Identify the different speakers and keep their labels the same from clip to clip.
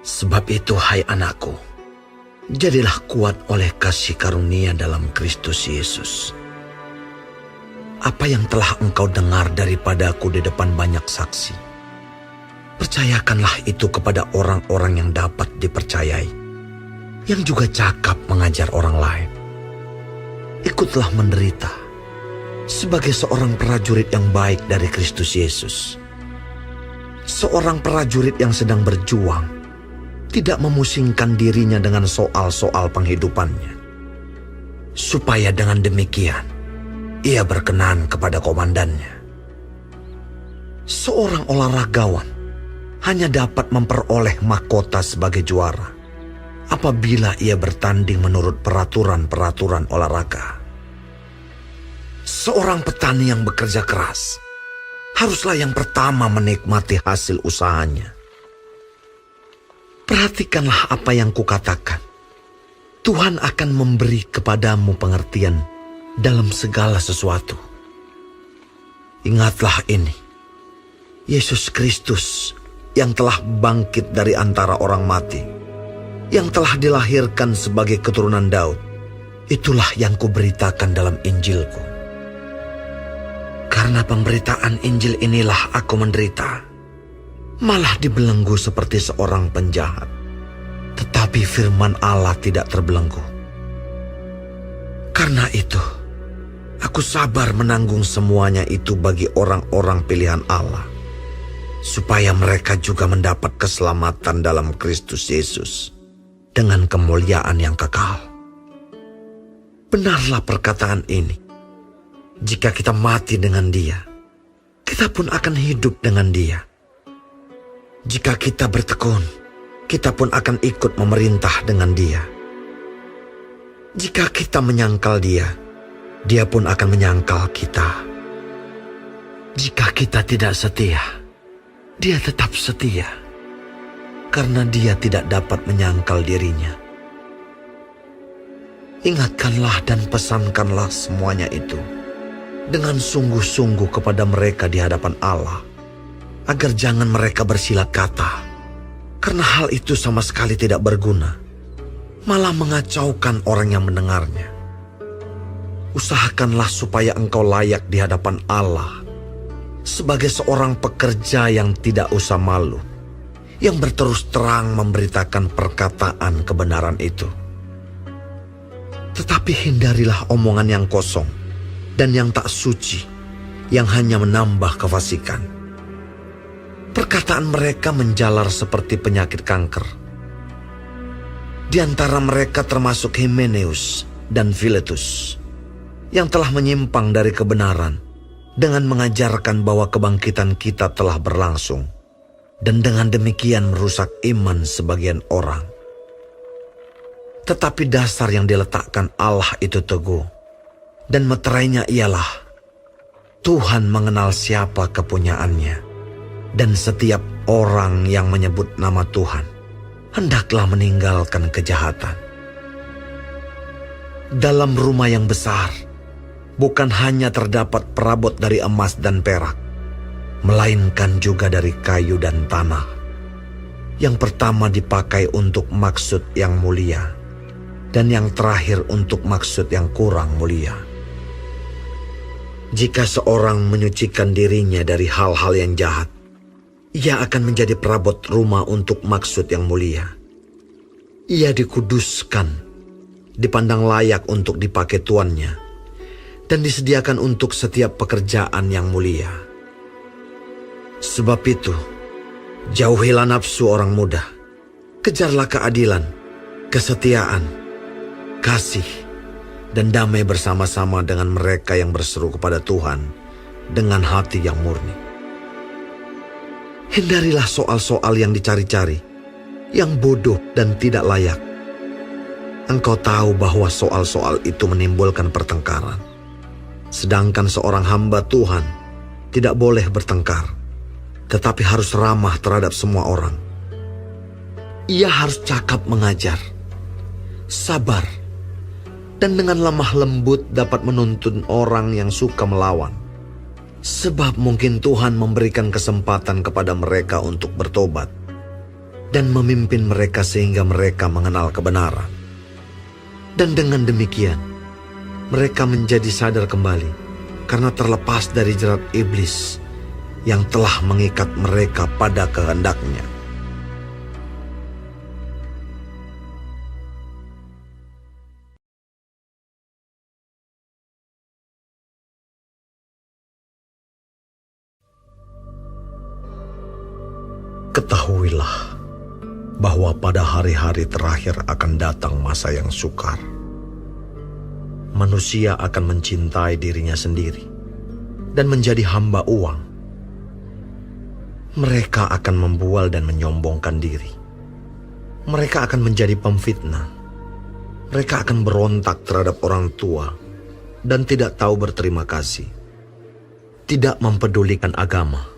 Speaker 1: Sebab itu, hai anakku, jadilah kuat oleh kasih karunia dalam Kristus Yesus. Apa yang telah engkau dengar daripadaku di depan banyak saksi, percayakanlah itu kepada orang-orang yang dapat dipercayai, yang juga cakap mengajar orang lain. Ikutlah menderita sebagai seorang prajurit yang baik dari Kristus Yesus. Seorang prajurit yang sedang berjuang tidak memusingkan dirinya dengan soal-soal penghidupannya, supaya dengan demikian ia berkenan kepada komandannya. Seorang olahragawan hanya dapat memperoleh mahkota sebagai juara apabila ia bertanding menurut peraturan-peraturan olahraga. Seorang petani yang bekerja keras haruslah yang pertama menikmati hasil usahanya. Perhatikanlah apa yang kukatakan. Tuhan akan memberi kepadamu pengertian dalam segala sesuatu. Ingatlah ini, Yesus Kristus yang telah bangkit dari antara orang mati, yang telah dilahirkan sebagai keturunan Daud, itulah yang kuberitakan dalam Injilku. Karena pemberitaan Injil inilah aku menderita, malah dibelenggu seperti seorang penjahat. Tetapi firman Allah tidak terbelenggu. Karena itu, aku sabar menanggung semuanya itu bagi orang-orang pilihan Allah, supaya mereka juga mendapat keselamatan dalam Kristus Yesus dengan kemuliaan yang kekal. Benarlah perkataan ini. Jika kita mati dengan Dia, kita pun akan hidup dengan Dia. Jika kita bertekun, kita pun akan ikut memerintah dengan Dia. Jika kita menyangkal Dia, Dia pun akan menyangkal kita. Jika kita tidak setia, Dia tetap setia, karena Dia tidak dapat menyangkal dirinya. Ingatkanlah dan pesankanlah semuanya itu dengan sungguh-sungguh kepada mereka di hadapan Allah, agar jangan mereka bersilat kata, karena hal itu sama sekali tidak berguna, malah mengacaukan orang yang mendengarnya. Usahakanlah supaya engkau layak di hadapan Allah sebagai seorang pekerja yang tidak usah malu, yang berterus terang memberitakan perkataan kebenaran itu. Tetapi hindarilah omongan yang kosong dan yang tak suci, yang hanya menambah kefasikan. Perkataan mereka menjalar seperti penyakit kanker. Di antara mereka termasuk Himeneus dan Filetus, yang telah menyimpang dari kebenaran dengan mengajarkan bahwa kebangkitan kita telah berlangsung, dan dengan demikian merusak iman sebagian orang. Tetapi dasar yang diletakkan Allah itu teguh, dan meterainya ialah Tuhan mengenal siapa kepunyaannya, dan setiap orang yang menyebut nama Tuhan hendaklah meninggalkan kejahatan. Dalam rumah yang besar bukan hanya terdapat perabot dari emas dan perak, melainkan juga dari kayu dan tanah. Yang pertama dipakai untuk maksud yang mulia, dan yang terakhir untuk maksud yang kurang mulia. Jika seorang menyucikan dirinya dari hal-hal yang jahat, ia akan menjadi perabot rumah untuk maksud yang mulia. Ia dikuduskan, dipandang layak untuk dipakai tuannya, dan disediakan untuk setiap pekerjaan yang mulia. Sebab itu, jauhilah nafsu orang muda, kejarlah keadilan, kesetiaan, kasih, dan damai bersama-sama dengan mereka yang berseru kepada Tuhan dengan hati yang murni. Hindarilah soal-soal yang dicari-cari, yang bodoh dan tidak layak. Engkau tahu bahwa soal-soal itu menimbulkan pertengkaran. Sedangkan seorang hamba Tuhan tidak boleh bertengkar, tetapi harus ramah terhadap semua orang. Ia harus cakap mengajar, sabar, dan dengan lemah lembut dapat menuntun orang yang suka melawan. Sebab mungkin Tuhan memberikan kesempatan kepada mereka untuk bertobat, dan memimpin mereka sehingga mereka mengenal kebenaran. Dan dengan demikian, mereka menjadi sadar kembali karena terlepas dari jerat iblis yang telah mengikat mereka pada kehendaknya. Ketahuilah bahwa pada hari-hari terakhir akan datang masa yang sukar. Manusia akan mencintai dirinya sendiri dan menjadi hamba uang. Mereka akan membual dan menyombongkan diri. Mereka akan menjadi pemfitnah. Mereka akan berontak terhadap orang tua dan tidak tahu berterima kasih. Tidak mempedulikan agama.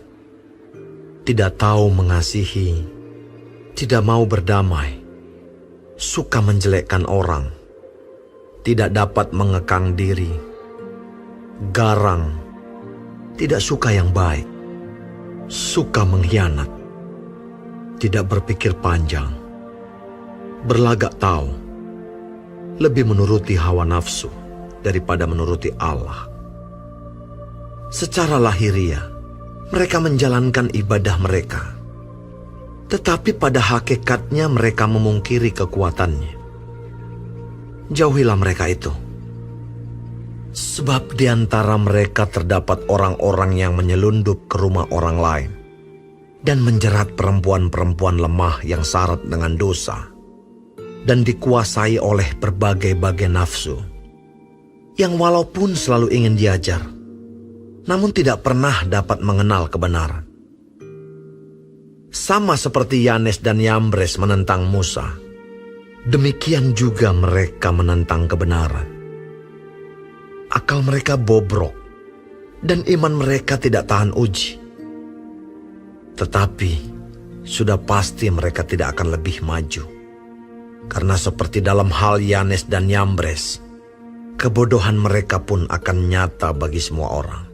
Speaker 1: Tidak tahu mengasihi, tidak mau berdamai, suka menjelekkan orang, tidak dapat mengekang diri, garang, tidak suka yang baik, suka mengkhianat, tidak berpikir panjang, berlagak tahu, lebih menuruti hawa nafsu daripada menuruti Allah. Secara lahiriah, mereka menjalankan ibadah mereka, tetapi pada hakikatnya mereka memungkiri kekuatannya. Jauhilah mereka itu, sebab di antara mereka terdapat orang-orang yang menyelundup ke rumah orang lain dan menjerat perempuan-perempuan lemah yang syarat dengan dosa dan dikuasai oleh berbagai-bagai nafsu, yang walaupun selalu ingin diajar, namun tidak pernah dapat mengenal kebenaran. Sama seperti Yanes dan Yambres menentang Musa, demikian juga mereka menentang kebenaran. Akal mereka bobrok, dan iman mereka tidak tahan uji. Tetapi, sudah pasti mereka tidak akan lebih maju. Karena seperti dalam hal Yanes dan Yambres, kebodohan mereka pun akan nyata bagi semua orang.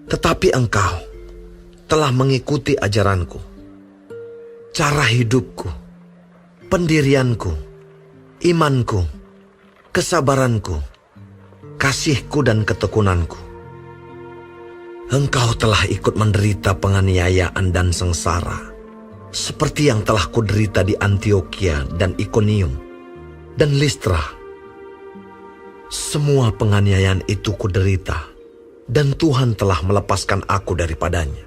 Speaker 1: Tetapi engkau telah mengikuti ajaranku, cara hidupku, pendirianku, imanku, kesabaranku, kasihku dan ketekunanku. Engkau telah ikut menderita penganiayaan dan sengsara, seperti yang telah kuderita di Antiokhia dan Ikonium dan Listra. Semua penganiayaan itu kuderita, dan Tuhan telah melepaskan aku daripadanya.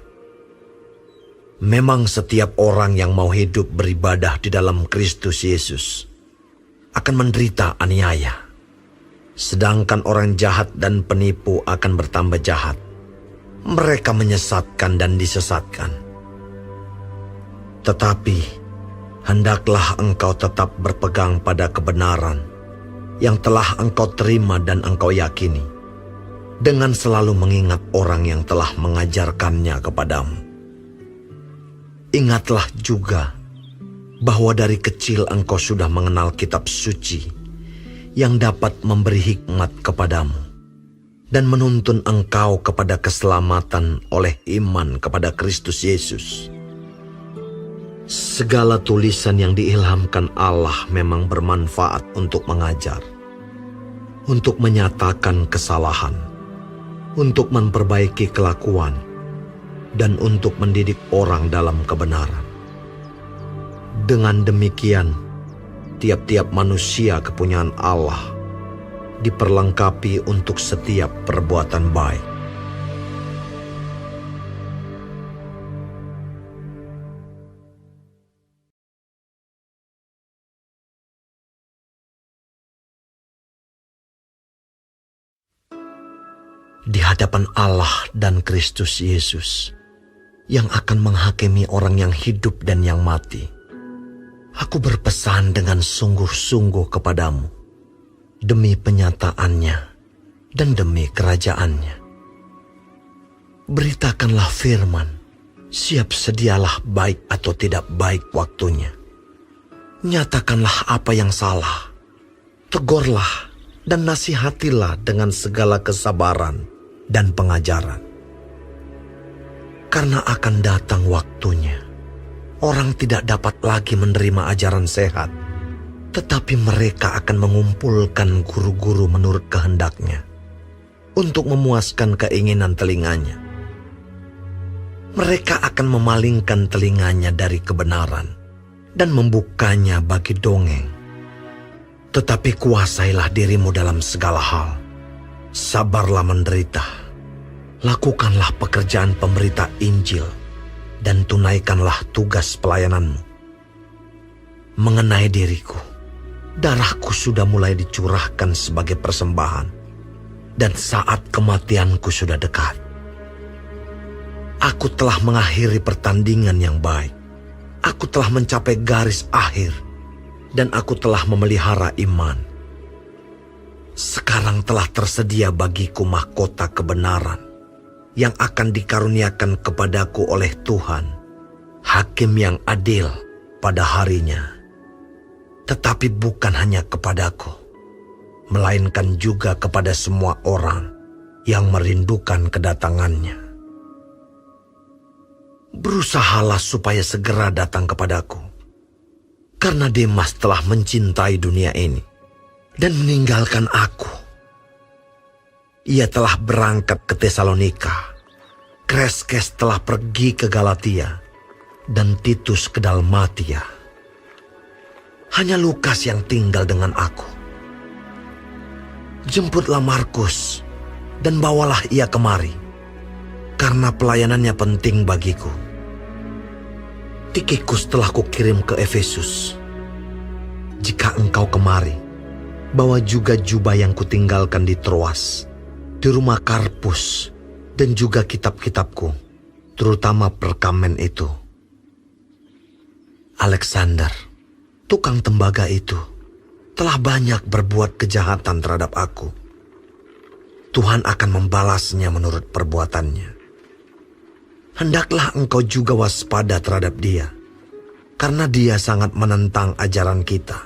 Speaker 1: Memang setiap orang yang mau hidup beribadah di dalam Kristus Yesus akan menderita aniaya. Sedangkan orang jahat dan penipu akan bertambah jahat. Mereka menyesatkan dan disesatkan. Tetapi, hendaklah engkau tetap berpegang pada kebenaran yang telah engkau terima dan engkau yakini, dengan selalu mengingat orang yang telah mengajarkannya kepadamu. Ingatlah juga bahwa dari kecil engkau sudah mengenal kitab suci yang dapat memberi hikmat kepadamu dan menuntun engkau kepada keselamatan oleh iman kepada Kristus Yesus. Segala tulisan yang diilhamkan Allah memang bermanfaat untuk mengajar, untuk menyatakan kesalahan, untuk memperbaiki kelakuan, dan untuk mendidik orang dalam kebenaran. Dengan demikian, tiap-tiap manusia kepunyaan Allah diperlengkapi untuk setiap perbuatan baik. Di hadapan Allah dan Kristus Yesus yang akan menghakimi orang yang hidup dan yang mati, aku berpesan dengan sungguh-sungguh kepadamu, demi penyataannya dan demi kerajaannya. Beritakanlah firman, siap sedialah baik atau tidak baik waktunya. Nyatakanlah apa yang salah, tegurlah dan nasihatilah dengan segala kesabaran dan pengajaran. Karena akan datang waktunya, orang tidak dapat lagi menerima ajaran sehat, tetapi mereka akan mengumpulkan guru-guru menurut kehendaknya untuk memuaskan keinginan telinganya. Mereka akan memalingkan telinganya dari kebenaran dan membukanya bagi dongeng. Tetapi kuasailah dirimu dalam segala hal. Sabarlah menderita. Lakukanlah pekerjaan pemberita Injil dan tunaikanlah tugas pelayananmu. Mengenai diriku, darahku sudah mulai dicurahkan sebagai persembahan, dan saat kematianku sudah dekat. Aku telah mengakhiri pertandingan yang baik. Aku telah mencapai garis akhir, dan aku telah memelihara iman. Sekarang telah tersedia bagiku mahkota kebenaran yang akan dikaruniakan kepadaku oleh Tuhan, Hakim yang adil pada harinya. Tetapi bukan hanya kepadaku, melainkan juga kepada semua orang yang merindukan kedatangannya. Berusahalah supaya segera datang kepadaku, karena Demas telah mencintai dunia ini dan meninggalkan aku. Ia telah berangkat ke Tesalonika, Kreskes telah pergi ke Galatia, dan Titus ke Dalmatia. Hanya Lukas yang tinggal dengan aku. Jemputlah Markus dan bawalah ia kemari, karena pelayanannya penting bagiku. Tikikus telah kukirim ke Efesus. Jika engkau kemari, bawa juga jubah yang kutinggalkan di Troas, di rumah Karpus, dan juga kitab-kitabku, terutama perkamen itu. Alexander, tukang tembaga itu, telah banyak berbuat kejahatan terhadap aku. Tuhan akan membalasnya menurut perbuatannya. Hendaklah engkau juga waspada terhadap dia, karena dia sangat menentang ajaran kita.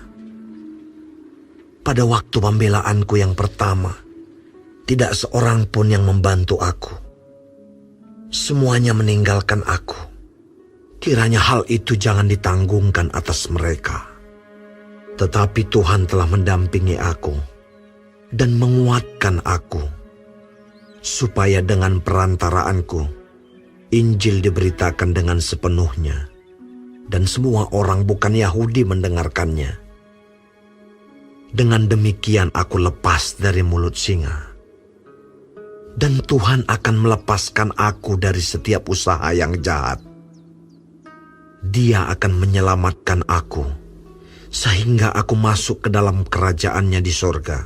Speaker 1: Pada waktu pembelaanku yang pertama, tidak seorang pun yang membantu aku. Semuanya meninggalkan aku. Kiranya hal itu jangan ditanggungkan atas mereka. Tetapi Tuhan telah mendampingi aku dan menguatkan aku, supaya dengan perantaraanku, Injil diberitakan dengan sepenuhnya, dan semua orang bukan Yahudi mendengarkannya. Dengan demikian aku lepas dari mulut singa. Dan Tuhan akan melepaskan aku dari setiap usaha yang jahat. Dia akan menyelamatkan aku, sehingga aku masuk ke dalam kerajaannya di sorga.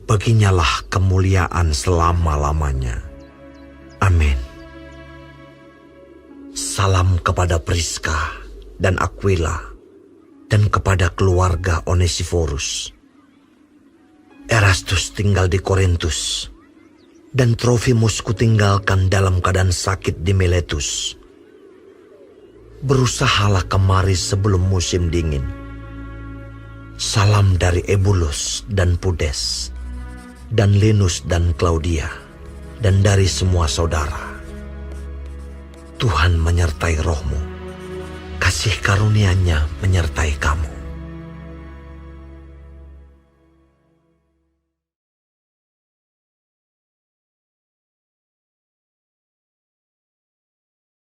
Speaker 1: Baginyalah kemuliaan selama-lamanya. Amin. Salam kepada Priska dan Aquila, dan kepada keluarga Onesiforus. Erastus tinggal di Korintus, dan Trofimus kutinggalkan dalam keadaan sakit di Miletus. Berusahalah kemari sebelum musim dingin. Salam dari Ebulus dan Pudes, dan Linus dan Claudia, dan dari semua saudara. Tuhan menyertai rohmu. Kasih karunia-Nya menyertai kamu.